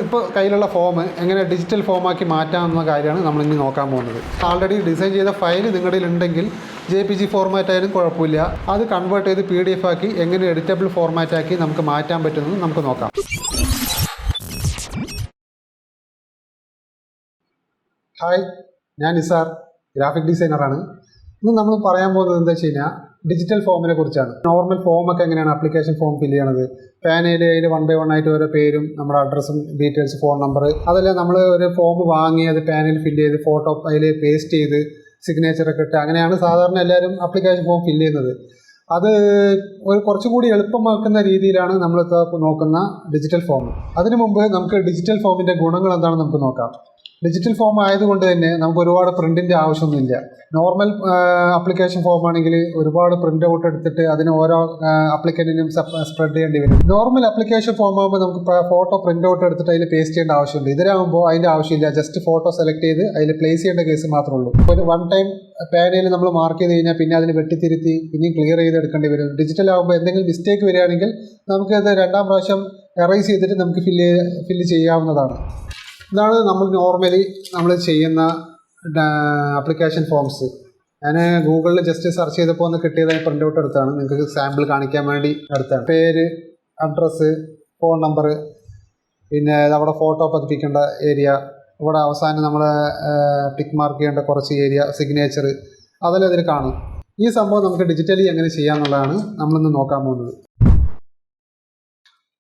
ഇപ്പോൾ കയ്യിലുള്ള ഫോം എങ്ങനെ ഡിജിറ്റൽ ഫോമാക്കി മാറ്റാമെന്ന കാര്യമാണ് നമ്മളിനി നോക്കാൻ പോകുന്നത്. ആൾറെഡി ഡിസൈൻ ചെയ്ത ഫയൽ നിങ്ങളുടെ ഉണ്ടെങ്കിൽ JPG ഫോർമാറ്റ് ആയാലും കുഴപ്പമില്ല. അത് കൺവേർട്ട് ചെയ്ത് PDF ആക്കി എങ്ങനെ എഡിറ്റബിൾ ഫോർമാറ്റ് ആക്കി നമുക്ക് മാറ്റാൻ പറ്റുന്നത് നമുക്ക് നോക്കാം. ഹായ്, ഞാൻ നിസാർ, ഗ്രാഫിക് ഡിസൈനറാണ്. ഇന്ന് നമ്മൾ പറയാൻ പോകുന്നത് എന്താ വെച്ച് കഴിഞ്ഞാൽ ഡിജിറ്റൽ ഫോമിനെ കുറിച്ചാണ്. നോർമൽ ഫോമൊക്കെ എങ്ങനെയാണ് ആപ്ലിക്കേഷൻ ഫോം ഫില്ല് ചെയ്യണത്, പാനയിൽ അതിൽ 1 by 1 ആയിട്ട് ഓരോ പേരും നമ്മുടെ അഡ്രസ്സും ഡീറ്റെയിൽസ് ഫോൺ നമ്പർ അതെല്ലാം നമ്മൾ ഒരു ഫോം വാങ്ങി അത് പാനൽ ഫില്ല് ചെയ്ത് ഫോട്ടോ അതിൽ പേസ്റ്റ് ചെയ്ത് സിഗ്നേച്ചറൊക്കെ ഇട്ട് അങ്ങനെയാണ് സാധാരണ എല്ലാവരും ആപ്ലിക്കേഷൻ ഫോം ഫില്ല് ചെയ്യുന്നത്. അത് ഒരു കുറച്ചുകൂടി എളുപ്പമാക്കുന്ന രീതിയിലാണ് നമ്മളിപ്പോൾ നോക്കുന്ന ഡിജിറ്റൽ ഫോം. അതിനു മുമ്പ് നമുക്ക് ഡിജിറ്റൽ ഫോമിൻ്റെ ഗുണങ്ങൾ എന്താണെന്ന് നമുക്ക് നോക്കാം. ഡിജിറ്റൽ ഫോം ആയതുകൊണ്ട് തന്നെ നമുക്ക് ഒരുപാട് പ്രിൻറ്റിൻ്റെ ആവശ്യമൊന്നുമില്ല. നോർമൽ ആപ്ലിക്കേഷൻ ഫോം ആണെങ്കിൽ ഒരുപാട് പ്രിൻ്റ് ഔട്ട് എടുത്തിട്ട് അതിന് ഓരോ ആപ്ലിക്കൻറ്റിനും സ്പ്രെഡ് ചെയ്യേണ്ടി വരും. നോർമൽ ആപ്ലിക്കേഷൻ ഫോം ആകുമ്പോൾ നമുക്ക് ഫോട്ടോ പ്രിൻ്റ് ഔട്ട് എടുത്തിട്ട് അതിൽ പേസ്റ്റ് ചെയ്യേണ്ട ആവശ്യമുണ്ട്. ഇതിലാകുമ്പോൾ അതിൻ്റെ ആവശ്യമില്ല. ജസ്റ്റ് ഫോട്ടോ സെലക്ട് ചെയ്ത് അതിൽ പ്ലേസ് ചെയ്യേണ്ട കേസ് മാത്രമേ ഉള്ളൂ. ഒരു 1 ടൈം പാനയിൽ നമ്മൾ മാർക്ക് ചെയ്ത് കഴിഞ്ഞാൽ പിന്നെ അതിന് വെട്ടിത്തിരുത്തി പിന്നെയും ക്ലിയർ ചെയ്ത് എടുക്കേണ്ടി വരും. ഡിജിറ്റൽ ആകുമ്പോൾ എന്തെങ്കിലും മിസ്റ്റേക്ക് വരികയാണെങ്കിൽ നമുക്കത് 2ാം പ്രാവശ്യം എറൈസ് ചെയ്തിട്ട് നമുക്ക് ഫില്ല് ചെയ്യാവുന്നതാണ്. ഇതാണ് നമ്മൾ നോർമലി ചെയ്യുന്ന ആപ്ലിക്കേഷൻ ഫോംസ്. ഞാൻ ഗൂഗിളിൽ ജസ്റ്റ് സെർച്ച് ചെയ്തപ്പോൾ ഒന്ന് കിട്ടിയതായി പ്രിൻ്റ് ഔട്ട് എടുത്താണ്. നിങ്ങൾക്ക് സാമ്പിൾ കാണിക്കാൻ വേണ്ടി എടുത്താണ്. പേര്, അഡ്രസ്സ്, ഫോൺ നമ്പർ, പിന്നെ നമ്മുടെ ഫോട്ടോ പതിപ്പിക്കേണ്ട ഏരിയ, ഇവിടെ അവസാനം നമ്മൾ ടിക്ക് മാർക്ക് ചെയ്യേണ്ട കുറച്ച് ഏരിയ, സിഗ്നേച്ചർ, അതെല്ലാം ഇതിൽ കാണും. ഈ സംഭവം നമുക്ക് ഡിജിറ്റലി എങ്ങനെ ചെയ്യാമെന്നുള്ളതാണ് നമ്മളിന്ന് നോക്കാൻ പോകുന്നത്.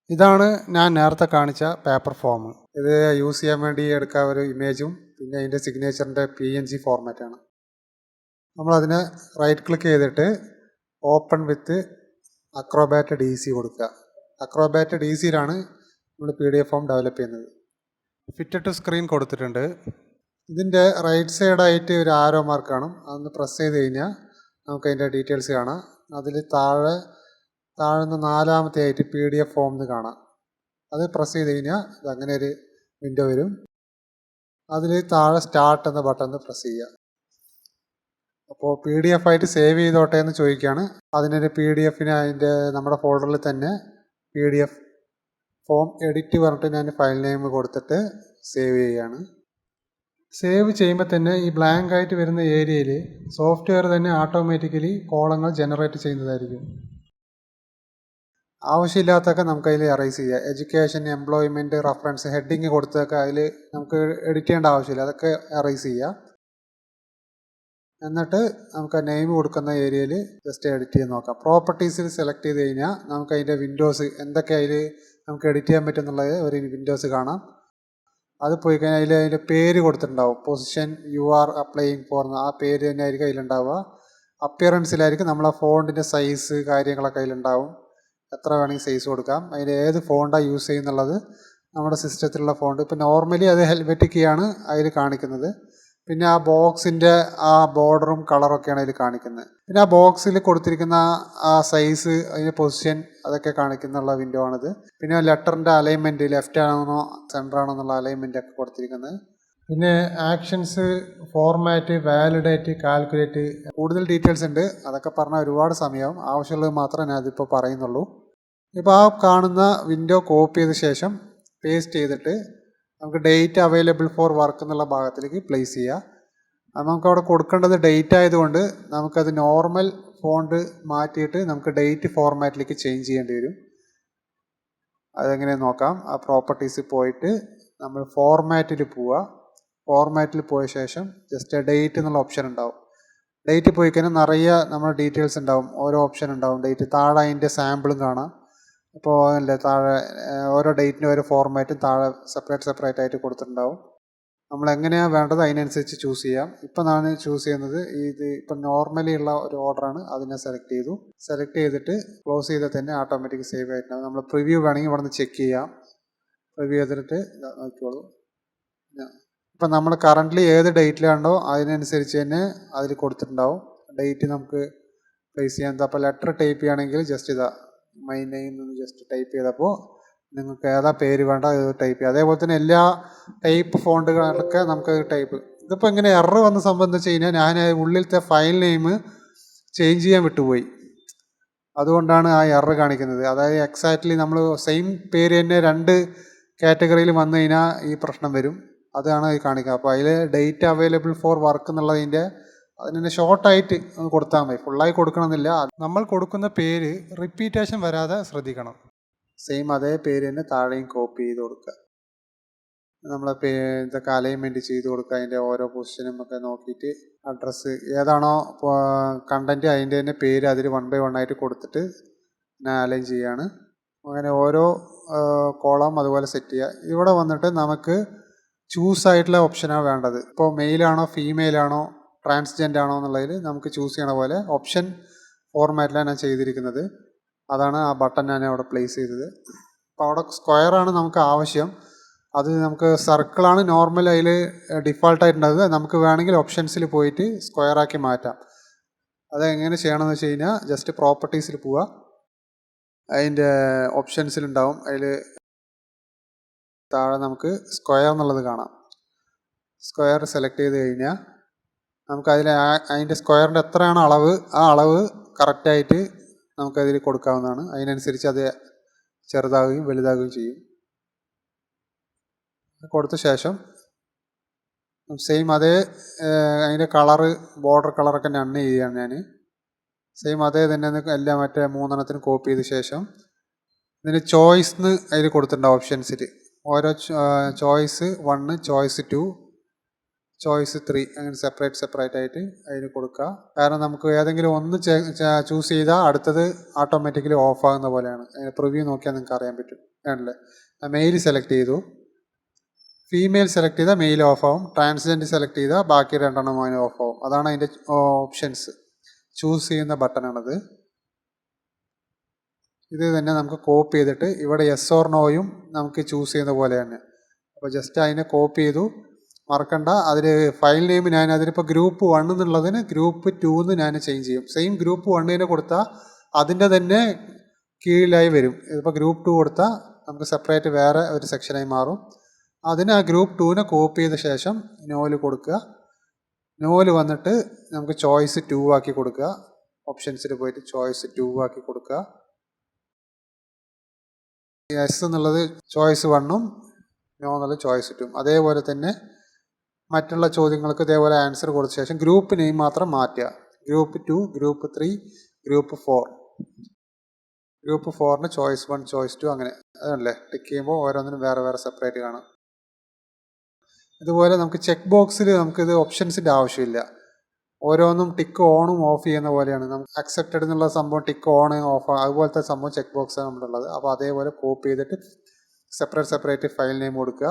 ഇതാണ് ഞാൻ നേരത്തെ കാണിച്ച പേപ്പർ ഫോം. ഇത് യൂസ് ചെയ്യാൻ വേണ്ടി എടുക്കാൻ ഒരു ഇമേജും പിന്നെ അതിൻ്റെ സിഗ്നേച്ചറിൻ്റെ PNG ഫോർമാറ്റാണ്. നമ്മളതിനെ റൈറ്റ് ക്ലിക്ക് ചെയ്തിട്ട് ഓപ്പൺ വിത്ത് അക്രോബാറ്റ് DC കൊടുക്കുക. അക്രോബാറ്റ് DCയിലാണ് നമ്മൾ PDF ഫോം ഡെവലപ്പ് ചെയ്യുന്നത്. ഫിറ്റ് ടു സ്ക്രീൻ കൊടുത്തിട്ടുണ്ട്. ഇതിൻ്റെ റൈറ്റ് സൈഡായിട്ട് ഒരു ആരോ മാർക്ക് കാണും. അതൊന്ന് പ്രസ് ചെയ്ത് കഴിഞ്ഞാൽ നമുക്ക് അതിൻ്റെ ഡീറ്റെയിൽസ് കാണാം. അതിൽ താഴ്ന്ന 4ാമത്തെ ആയിട്ട് PDF ഫോം എന്ന് കാണാം. അത് പ്രസ് ചെയ്ത് കഴിഞ്ഞാൽ ഇത് അങ്ങനെ ഒരു വിൻഡോ വരും. അതിൽ താഴെ സ്റ്റാർട്ട് എന്ന ബട്ടൺ പ്രസ് ചെയ്യുക. അപ്പോൾ PDF ആയിട്ട് സേവ് ചെയ്തോട്ടെ എന്ന് ചോദിക്കുകയാണ്. അതിനൊരു PDFന് അതിൻ്റെ നമ്മുടെ ഫോൾഡറിൽ തന്നെ PDF ഫോം എഡിറ്റ് പറഞ്ഞിട്ട് ഞാൻ ഫയൽ നെയിം കൊടുത്തിട്ട് സേവ് ചെയ്യുകയാണ്. സേവ് ചെയ്യുമ്പോൾ തന്നെ ഈ ബ്ലാങ്ക് ആയിട്ട് വരുന്ന ഏരിയയിൽ സോഫ്റ്റ്വെയർ തന്നെ ഓട്ടോമാറ്റിക്കലി കോളങ്ങൾ ജനറേറ്റ് ചെയ്യുന്നതായിരിക്കും. ആവശ്യമില്ലാത്തൊക്കെ നമുക്ക് അതിൽ എറൈസ് ചെയ്യാം. എഡ്യൂക്കേഷൻ, എംപ്ലോയ്മെൻറ്റ്, റഫറൻസ്, ഹെഡിങ് കൊടുത്തൊക്കെ അതിൽ നമുക്ക് എഡിറ്റ് ചെയ്യേണ്ട ആവശ്യമില്ല. അതൊക്കെ എറൈസ് ചെയ്യാം. എന്നിട്ട് നമുക്ക് നെയിം കൊടുക്കുന്ന ഏരിയയിൽ ജസ്റ്റ് എഡിറ്റ് ചെയ്ത് നോക്കാം. പ്രോപ്പർട്ടീസിൽ സെലക്ട് ചെയ്ത് കഴിഞ്ഞാൽ നമുക്ക് അതിൻ്റെ വിൻഡോസ് എന്തൊക്കെ അതിൽ നമുക്ക് എഡിറ്റ് ചെയ്യാൻ പറ്റും എന്നുള്ളത് ഒരു വിൻഡോസ് കാണാം. അത് പോയി കഴിഞ്ഞാൽ അതിൻ്റെ പേര് കൊടുത്തിട്ടുണ്ടാവും. Position you are applying for ആ പേര് തന്നെ ആയിരിക്കും അതിലുണ്ടാവുക. അപ്പിയറൻസിലായിരിക്കും നമ്മളെ ഫോണ്ടിൻ്റെ സൈസ് കാര്യങ്ങളൊക്കെ അതിലുണ്ടാവും. എത്ര വേണമെങ്കിൽ സൈസ് കൊടുക്കാം. അതിൽ ഏത് ഫോണ്ടാണ് യൂസ് ചെയ്യുന്നുള്ളത് നമ്മുടെ സിസ്റ്റത്തിലുള്ള ഫോണ്ട്. ഇപ്പോൾ നോർമലി അത് ഹെൽവെറ്റിക്കാണ് അതിൽ കാണിക്കുന്നത്. പിന്നെ ആ ബോക്സിൻ്റെ ആ ബോർഡറും കളറൊക്കെയാണ് അതിൽ കാണിക്കുന്നത്. പിന്നെ ആ ബോക്സിൽ കൊടുത്തിരിക്കുന്ന ആ സൈസ്, അതിൻ്റെ പൊസിഷൻ അതൊക്കെ കാണിക്കുന്നുള്ള വിൻഡോ ആണിത്. പിന്നെ ലെറ്ററിൻ്റെ അലൈൻമെൻറ്റ് ലെഫ്റ്റ് ആണോ സെൻറ്റർ ആണോ എന്നുള്ള അലൈൻമെൻ്റ് ഒക്കെ കൊടുത്തിരിക്കുന്നത്. പിന്നെ ആക്ഷൻസ്, ഫോർമാറ്റ്, വാലിഡേറ്റ്, കാൽക്കുലേറ്റ്, കൂടുതൽ ഡീറ്റെയിൽസ് ഉണ്ട്. അതൊക്കെ പറഞ്ഞാൽ ഒരുപാട് സമയമാവും. ആവശ്യമുള്ളത് മാത്രമേ ഞാൻ അതിപ്പോൾ പറയുന്നുള്ളൂ. ഇപ്പോൾ ആ കാണുന്ന വിൻഡോ കോപ്പി ചെയ്ത ശേഷം പേസ്റ്റ് ചെയ്തിട്ട് നമുക്ക് ഡേറ്റ് അവൈലബിൾ ഫോർ വർക്ക് എന്നുള്ള ഭാഗത്തിലേക്ക് പ്ലേസ് ചെയ്യുക. അത് നമുക്ക് അവിടെ കൊടുക്കേണ്ടത് ഡേറ്റ് ആയതുകൊണ്ട് നമുക്കത് നോർമൽ ഫോണ്ട് മാറ്റിയിട്ട് നമുക്ക് ഡേറ്റ് ഫോർമാറ്റിലേക്ക് ചേഞ്ച് ചെയ്യേണ്ടി വരും. അതെങ്ങനെ നോക്കാം. ആ പ്രോപ്പർട്ടീസിൽ പോയിട്ട് നമ്മൾ ഫോർമാറ്റിൽ പോവുക. ഫോർമാറ്റിൽ പോയ ശേഷം ജസ്റ്റ് ഡേറ്റ് എന്നുള്ള ഓപ്ഷൻ ഉണ്ടാവും. ഡേറ്റ് പോയി കഴിഞ്ഞാൽ നിറയെ നമ്മുടെ ഡീറ്റെയിൽസ് ഉണ്ടാവും. ഓരോ ഓപ്ഷൻ ഉണ്ടാവും. ഡേറ്റ് താഴെ അതിൻ്റെ സാമ്പിളും കാണാം. അപ്പോൾ അല്ലേ താഴെ ഓരോ ഡേറ്റിന് ഓരോ ഫോർമാറ്റും താഴെ സെപ്പറേറ്റ് ആയിട്ട് കൊടുത്തിട്ടുണ്ടാവും. നമ്മൾ എങ്ങനെയാണ് വേണ്ടത് അതിനനുസരിച്ച് ചൂസ് ചെയ്യാം. ഇപ്പം ഞാൻ ചൂസ് ചെയ്യുന്നത് ഇത് ഇപ്പം നോർമലി ഉള്ള ഒരു ഓർഡറാണ്. അതിനെ സെലക്ട് ചെയ്തിട്ട് ക്ലോസ് ചെയ്താൽ തന്നെ ഓട്ടോമാറ്റിക് സേവ് ആയിട്ടുണ്ടാവും. നമ്മൾ പ്രിവ്യൂ വേണമെങ്കിൽ ഇവിടെ നിന്ന് ചെക്ക് ചെയ്യാം. പ്രിവ്യൂ ചെയ്തിട്ട് നോക്കിക്കോളൂ. ഇപ്പം നമ്മൾ കറൻ്റ്ലി ഏത് ഡേറ്റിലാണോ അതിനനുസരിച്ച് തന്നെ അതിൽ കൊടുത്തിട്ടുണ്ടാവും. ഡേറ്റ് നമുക്ക് പ്ലേസ് ചെയ്യാൻ. അപ്പോൾ ലെറ്റർ ടൈപ്പ് ചെയ്യുകയാണെങ്കിൽ ജസ്റ്റ് ഇതാ മൈ നെയിം എന്ന് ജസ്റ്റ് ടൈപ്പ് ചെയ്തപ്പോൾ നിങ്ങൾക്ക് ഏതാ പേര് വേണ്ട അത് ടൈപ്പ് ചെയ്യുക. അതേപോലെ തന്നെ എല്ലാ ടൈപ്പ് ഫോണ്ടുകളൊക്കെ നമുക്ക് ടൈപ്പ്. ഇതിപ്പോൾ ഇങ്ങനെ എറർ വന്ന സംഭവം എന്താ വെച്ച് കഴിഞ്ഞാൽ ഞാൻ ഉള്ളിലത്തെ ഫയൽ നെയിം ചേഞ്ച് ചെയ്യാൻ വിട്ടുപോയി. അതുകൊണ്ടാണ് ആ എറർ കാണിക്കുന്നത്. അതായത് എക്സാക്ട്ലി നമ്മൾ സെയിം പേര് തന്നെ 2 കാറ്റഗറിയിൽ വന്നു കഴിഞ്ഞാൽ ഈ പ്രശ്നം വരും. അതാണ് ഈ കാണിക്കുക. അപ്പോൾ അതിൽ ഡേറ്റ് അവൈലബിൾ ഫോർ വർക്ക് എന്നുള്ളതിൻ്റെ അതിനെ ഷോർട്ടായിട്ട് കൊടുത്താൽ മതി, ഫുള്ളായി കൊടുക്കണമെന്നില്ല. നമ്മൾ കൊടുക്കുന്ന പേര് റിപ്പീറ്റേഷൻ വരാതെ ശ്രദ്ധിക്കണം. സെയിം അതേ പേര് തന്നെ താഴെയും കോപ്പി ചെയ്ത് കൊടുക്കുക. നമ്മളെ ഇതൊക്കെ അലൈൻമെൻറ്റ് ചെയ്ത് കൊടുക്കുക. അതിൻ്റെ ഓരോ പൊസിഷനും ഒക്കെ നോക്കിയിട്ട് അഡ്രസ്സ് ഏതാണോ കണ്ടൻറ്റ് അതിൻ്റെ തന്നെ പേര് അതിൽ 1 by 1 ആയിട്ട് കൊടുത്തിട്ട് ഞാൻ അലൈൻ ചെയ്യാണ്. അങ്ങനെ ഓരോ കോളം അതുപോലെ സെറ്റ് ചെയ്യുക. ഇവിടെ വന്നിട്ട് നമുക്ക് ചൂസ് ആയിട്ടുള്ള ഓപ്ഷനാണ് വേണ്ടത്. ഇപ്പോൾ മെയിലാണോ ഫീമെയിലാണോ ട്രാൻസ്ജെൻഡർ ആണോ എന്നുള്ളതിൽ നമുക്ക് ചൂസ് ചെയ്യണ പോലെ ഓപ്ഷൻ ഫോർമാറ്റിലാണ് ഞാൻ ചെയ്തിരിക്കുന്നത്. അതാണ് ആ ബട്ടൺ ഞാൻ അവിടെ പ്ലേസ് ചെയ്തത്. അപ്പോൾ അവിടെ സ്ക്വയറാണ് നമുക്ക് ആവശ്യം. അത് നമുക്ക് സർക്കിളാണ് നോർമൽ അതിൽ ഡിഫാൾട്ടായിട്ടുണ്ടാകുക. നമുക്ക് വേണമെങ്കിൽ ഓപ്ഷൻസിൽ പോയിട്ട് സ്ക്വയറാക്കി മാറ്റാം. അത് എങ്ങനെ ചെയ്യണമെന്ന് വെച്ച് കഴിഞ്ഞാൽ ജസ്റ്റ് പ്രോപ്പർട്ടീസിൽ പോവുക. അതിൻ്റെ ഓപ്ഷൻസിലുണ്ടാവും. അതിൽ താഴെ നമുക്ക് സ്ക്വയർ എന്നുള്ളത് കാണാം. സ്ക്വയർ സെലക്ട് ചെയ്ത് കഴിഞ്ഞാൽ നമുക്കതിൽ അതിൻ്റെ സ്ക്വയറിൻ്റെ എത്രയാണ് അളവ്, ആ അളവ് കറക്റ്റായിട്ട് നമുക്കതിൽ കൊടുക്കാവുന്നതാണ്. അതിനനുസരിച്ച് അത് ചെറുതാകുകയും വലുതാകുകയും ചെയ്യും. കൊടുത്ത ശേഷം സെയിം അതേ അതിൻ്റെ കളറ് ബോർഡർ കളറൊക്കെ നൺ ചെയ്യുകയാണ് ഞാൻ. സെയിം അതേ തന്നെ എല്ലാം മറ്റേ 3 കോപ്പി ചെയ്ത ശേഷം ഇതിന് ചോയ്സ് എന്ന് അതിൽ കൊടുത്തിട്ടുണ്ടാവും. ഓപ്ഷൻസിൽ ഓരോ ചോയ്സ് 1, ചോയ്സ് 2, ചോയ്സ് 3 അങ്ങനെ സെപ്പറേറ്റ് ആയിട്ട് അതിന് കൊടുക്കുക. കാരണം നമുക്ക് ഏതെങ്കിലും ഒന്ന് ചൂസ് ചെയ്താൽ അടുത്തത് ഓട്ടോമാറ്റിക്കലി ഓഫ് ആകുന്ന പോലെയാണ്. പ്രിവ്യൂ നോക്കിയാൽ നിങ്ങൾക്ക് അറിയാൻ പറ്റും. ആണല്ലേ, മെയിൽ സെലക്ട് ചെയ്തു, ഫീമെയിൽ സെലക്ട് ചെയ്താൽ മെയിൽ ഓഫ് ആവും, ട്രാൻസ്ജെൻഡർ സെലക്ട് ചെയ്താൽ ബാക്കി 2 അതിന് ഓഫ് ആവും. അതാണ് അതിൻ്റെ ഓപ്ഷൻസ്. ചൂസ് ചെയ്യുന്ന ബട്ടണാണത്. ഇത് തന്നെ നമുക്ക് കോപ്പി ചെയ്തിട്ട് ഇവിടെ യെസ് ഓർ നോയും നമുക്ക് ചൂസ് ചെയ്യുന്ന പോലെ തന്നെ. അപ്പോൾ ജസ്റ്റ് അതിനെ കോപ്പി ചെയ്തു. മറക്കണ്ട, അതിൽ ഫയൽ നെയിം ഞാൻ അതിലിപ്പോൾ ഗ്രൂപ്പ് 1 എന്നുള്ളതിന് ഗ്രൂപ്പ് 2 എന്ന് ഞാൻ ചേഞ്ച് ചെയ്യും. സെയിം ഗ്രൂപ്പ് 1 കൊടുത്താൽ അതിൻ്റെ തന്നെ കീഴിലായി വരും. ഇതിപ്പോൾ ഗ്രൂപ്പ് 2 കൊടുത്താൽ നമുക്ക് സെപ്പറേറ്റ് വേറെ ഒരു സെക്ഷനായി മാറും. അതിന് ആ ഗ്രൂപ്പ് 2 കോപ്പി ചെയ്ത ശേഷം നോല് കൊടുക്കുക. നോല് വന്നിട്ട് നമുക്ക് ചോയ്സ് 2 ആക്കി കൊടുക്കുക. ഓപ്ഷൻസിൽ പോയിട്ട് ചോയ്സ് 2 ആക്കി കൊടുക്കുക. എസ് എന്നുള്ളത് ചോയ്സ് 1ഉം നോ എന്നുള്ളത് ചോയ്സ് 2ഉം. അതേപോലെ തന്നെ മറ്റുള്ള ചോദ്യങ്ങൾക്ക് ഇതേപോലെ ആൻസർ കൊടുത്ത ശേഷം ഗ്രൂപ്പ് നെയിം മാത്രം മാറ്റുക. Group 2, group 3, group 4. ഗ്രൂപ്പ് 4ന് ചോയ്സ് 1, ചോയ്സ് 2 അങ്ങനെ അതല്ലേ ടിക്ക് ചെയ്യുമ്പോൾ ഓരോന്നിനും വേറെ വേറെ സെപ്പറേറ്റ് കാണാം. ഇതുപോലെ നമുക്ക് ചെക്ക് ബോക്സിൽ നമുക്കിത് ഓപ്ഷൻസിൻ്റെ ആവശ്യമില്ല. ഓരോന്നും ടിക്ക് ഓണും ഓഫ് ചെയ്യുന്ന പോലെയാണ്. നമുക്ക് അക്സെപ്റ്റഡ് എന്നുള്ള സംഭവം ടിക്ക് ഓൺ ഓഫ് അതുപോലത്തെ സംഭവം ചെക്ക് ബോക്സാണ് നമ്മളുള്ളത്. അപ്പോൾ അതേപോലെ കോപ്പി ചെയ്തിട്ട് സെപ്പറേറ്റ് ഫയൽ നെയിം കൊടുക്കുക.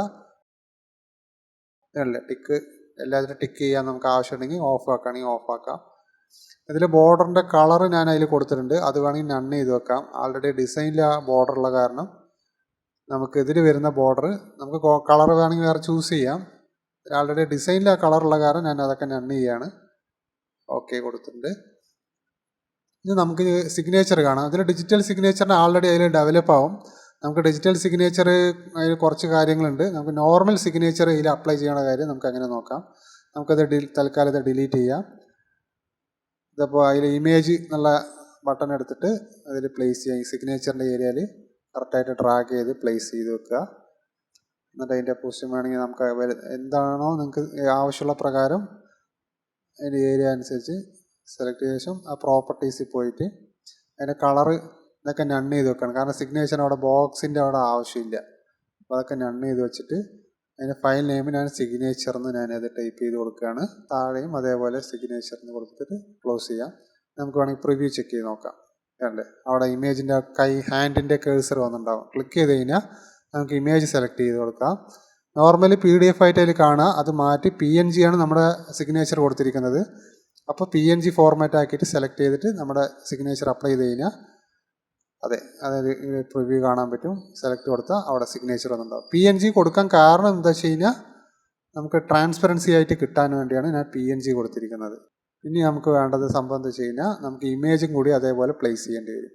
അല്ലേ ടിക്ക് എല്ലാത്തിനും ടിക്ക് ചെയ്യാൻ നമുക്ക് ആവശ്യമുണ്ടെങ്കിൽ ഓഫ് ആക്കുകയാണെങ്കിൽ ഓഫ് ആക്കാം. ഇതിൽ ബോർഡറിൻ്റെ കളർ ഞാൻ അതിൽ കൊടുത്തിട്ടുണ്ട്. അത് വേണമെങ്കിൽ നൺ ചെയ്ത് വെക്കാം. ആൾറെഡി ഡിസൈനിൽ ആ ബോർഡർ ഉള്ള കാരണം നമുക്ക് ഇതിൽ വരുന്ന ബോർഡർ നമുക്ക് കളർ വേണമെങ്കിൽ വേറെ ചൂസ് ചെയ്യാം. ആൾറെഡി ഡിസൈനിൽ ആ കളറുള്ള കാരണം ഞാൻ അതൊക്കെ നൺ ചെയ്യാണ്. ഓക്കെ കൊടുത്തിട്ടുണ്ട്. ഇനി നമുക്ക് സിഗ്നേച്ചർ കാണാം. അതിൽ ഡിജിറ്റൽ സിഗ്നേച്ചറിന് ആൾറെഡി അതിൽ ഡെവലപ്പ് ആവും. നമുക്ക് ഡിജിറ്റൽ സിഗ്നേച്ചർ അതിൽ കുറച്ച് കാര്യങ്ങളുണ്ട്. നമുക്ക് നോർമൽ സിഗ്നേച്ചർ ഇതിൽ അപ്ലൈ ചെയ്യണ കാര്യം നമുക്ക് അങ്ങനെ നോക്കാം. നമുക്കത് തൽക്കാലം ഡിലീറ്റ് ചെയ്യാം. ഇതിപ്പോൾ അതിൽ ഇമേജ് എന്നുള്ള ബട്ടൺ എടുത്തിട്ട് അതിൽ പ്ലേസ് ചെയ്യാം. ഈ സിഗ്നേച്ചറിൻ്റെ ഏരിയയിൽ കറക്റ്റായിട്ട് ഡ്രാഗ് ചെയ്ത് പ്ലേസ് ചെയ്ത് വെക്കുക. എന്നിട്ട് അതിൻ്റെ പൊസിഷൻ വേണമെങ്കിൽ നമുക്ക് എന്താണോ നിങ്ങൾക്ക് ആവശ്യമുള്ള പ്രകാരം അതിൻ്റെ ഏരിയ അനുസരിച്ച് സെലക്ട് ചെയ്ത ശേഷം ആ പ്രോപ്പർട്ടീസിൽ പോയിട്ട് അതിൻ്റെ കളറ് ഇതൊക്കെ നൺ ചെയ്ത് വെക്കണം. കാരണം സിഗ്നേച്ചർ അവിടെ ബോക്സിൻ്റെ അവിടെ ആവശ്യമില്ല. അപ്പോൾ അതൊക്കെ നൺ ചെയ്ത് വെച്ചിട്ട് അതിൻ്റെ ഫയൽ നെയിം ഞാൻ സിഗ്നേച്ചർ എന്ന് ഞാനത് ടൈപ്പ് ചെയ്ത് കൊടുക്കുകയാണ്. താഴെയും അതേപോലെ സിഗ്നേച്ചർ എന്ന് കൊടുത്തിട്ട് ക്ലോസ് ചെയ്യാം. നമുക്ക് വേണമെങ്കിൽ പ്രിവ്യൂ ചെക്ക് ചെയ്ത് നോക്കാം. അല്ലേ അവിടെ ഇമേജിൻ്റെ ഹാൻഡിൻ്റെ കേഴ്സർ വന്നിട്ടുണ്ടാവും. ക്ലിക്ക് ചെയ്ത് കഴിഞ്ഞാൽ നമുക്ക് ഇമേജ് സെലക്ട് ചെയ്ത് കൊടുക്കാം. നോർമലി PDF ആയിട്ട് അതിൽ കാണുക. അത് മാറ്റി PNG ആണ് നമ്മുടെ സിഗ്നേച്ചർ കൊടുത്തിരിക്കുന്നത്. അപ്പോൾ PNG ഫോർമാറ്റ് ആക്കിയിട്ട് സെലക്ട് ചെയ്തിട്ട് നമ്മുടെ സിഗ്നേച്ചർ അപ്ലൈ ചെയ്ത് കഴിഞ്ഞാൽ അതായത് പ്രിവ്യൂ കാണാൻ പറ്റും. സെലക്ട് കൊടുത്താൽ അവിടെ സിഗ്നേച്ചർ വന്നിട്ടുണ്ടാവും. PNG കൊടുക്കാൻ കാരണം എന്താ വെച്ച് കഴിഞ്ഞാൽ നമുക്ക് ട്രാൻസ്പെറൻസി ആയിട്ട് കിട്ടാൻ വേണ്ടിയാണ് ഞാൻ PNG കൊടുത്തിരിക്കുന്നത്. ഇനി നമുക്ക് വേണ്ടത് സംഭവം എന്താ വെച്ച് കഴിഞ്ഞാൽ നമുക്ക് ഇമേജും കൂടി അതേപോലെ പ്ലേസ് ചെയ്യേണ്ടി വരും.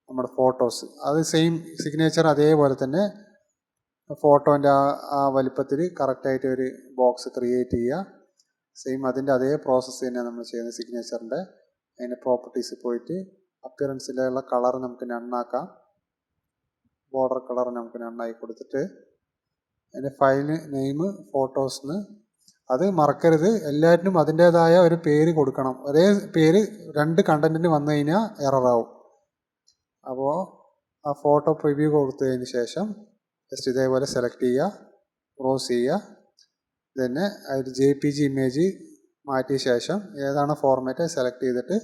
നമ്മുടെ ഫോട്ടോസ് അത് സെയിം സിഗ്നേച്ചർ അതേപോലെ തന്നെ ഫോട്ടോൻ്റെ ആ വലിപ്പത്തിൽ കറക്റ്റായിട്ട് ഒരു ബോക്സ് ക്രിയേറ്റ് ചെയ്യുക. സെയിം അതിൻ്റെ അതേ പ്രോസസ്സ് തന്നെയാണ് നമ്മൾ ചെയ്യുന്നത് സിഗ്നേച്ചറിൻ്റെ. അതിൻ്റെ പ്രോപ്പർട്ടീസിൽ പോയിട്ട് അപ്പിയറൻസിലുള്ള കളർ നമുക്ക് നണ്ണാക്കാം. ബോർഡർ കളർ നമുക്ക് നണ്ണായി കൊടുത്തിട്ട് അതിൻ്റെ ഫയൽ നെയിം ഫോട്ടോസ്. അത് മറക്കരുത്, എല്ലാറ്റിനും അതിൻ്റേതായ ഒരു പേര് കൊടുക്കണം. ഒരേ പേര് രണ്ട് കണ്ടൻറ്റിന് വന്നു കഴിഞ്ഞാൽ എററാവും. അപ്പോൾ ആ ഫോട്ടോ പ്രിവ്യൂ കൊടുത്തതിന് ശേഷം ജസ്റ്റ് ഇതേപോലെ സെലക്ട് ചെയ്യുക, ക്രോസ് ചെയ്യുക. പിന്നെ അതിൽ JPG ഇമേജ് മാറ്റിയ ശേഷം ഏതാണ് ഫോർമാറ്റ് സെലക്ട് ചെയ്തിട്ട്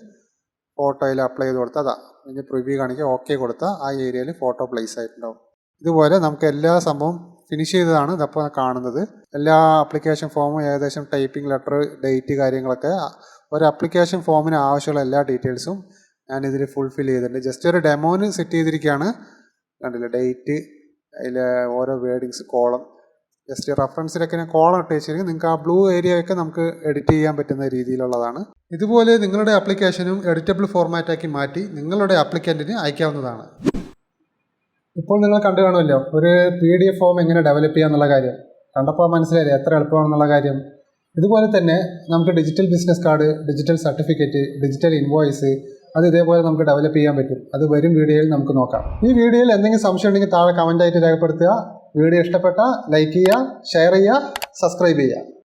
ഫോട്ടോയിൽ അപ്ലൈ ചെയ്ത് കൊടുത്താൽ അതാ ഇതിൻ്റെ പ്രിവ്യൂ കാണിക്കുക. ഓക്കെ കൊടുത്താൽ ആ ഏരിയയിൽ ഫോട്ടോ പ്ലേസ് ആയിട്ടുണ്ടാവും. ഇതുപോലെ നമുക്ക് എല്ലാ സംഭവം ഫിനിഷ് ചെയ്തതാണ് ഇതപ്പോൾ കാണുന്നത്. എല്ലാ ആപ്ലിക്കേഷൻ ഫോമും ഏകദേശം ടൈപ്പിംഗ് ലെറ്റർ, ഡേറ്റ് കാര്യങ്ങളൊക്കെ ഒരു ആപ്ലിക്കേഷൻ ഫോമിന് ആവശ്യമുള്ള എല്ലാ ഡീറ്റെയിൽസും ഞാനിതിൽ ഫുൾഫിൽ ചെയ്തിട്ടുണ്ട്. ജസ്റ്റ് ഒരു ഡെമോന് സെറ്റ് ചെയ്തിരിക്കുകയാണ്. കണ്ടില്ല, ഡേറ്റ്, അതിൽ ഓരോ വേർഡിങ്സ്, കോളം, ജസ്റ്റ് റെഫറൻസിലൊക്കെ ഞാൻ കോളം ഇട്ട് വെച്ചിരിക്കും. നിങ്ങൾക്ക് ആ ബ്ലൂ ഏരിയയൊക്കെ നമുക്ക് എഡിറ്റ് ചെയ്യാൻ പറ്റുന്ന രീതിയിലുള്ളതാണ്. ഇതുപോലെ നിങ്ങളുടെ ആപ്ലിക്കേഷനും എഡിറ്റബിൾ ഫോർമാറ്റാക്കി മാറ്റി നിങ്ങളുടെ ആപ്ലിക്കൻറ്റിന് അയക്കാവുന്നതാണ്. ഇപ്പോൾ നിങ്ങൾ കണ്ടു കാണുമല്ലോ ഒരു PDF ഫോം എങ്ങനെ ഡെവലപ്പ് ചെയ്യാന്നുള്ള കാര്യം. കണ്ടപ്പോൾ മനസ്സിലായില്ലേ എത്ര എളുപ്പമാണെന്നുള്ള കാര്യം. ഇതുപോലെ തന്നെ നമുക്ക് digital business card, digital certificate, digital invoice അത് ഇതേപോലെ നമുക്ക് ഡെവലപ്പ് ചെയ്യാൻ പറ്റും. അത് വരും വീഡിയോയിൽ നമുക്ക് നോക്കാം. ഈ വീഡിയോയിൽ എന്തെങ്കിലും സംശയം ഉണ്ടെങ്കിൽ താഴെ കമൻ്റായിട്ട് രേഖപ്പെടുത്തുക. വീഡിയോ ഇഷ്ടപ്പെട്ടാൽ ലൈക്ക് ചെയ്യുക, ഷെയർ ചെയ്യുക, സബ്സ്ക്രൈബ് ചെയ്യുക.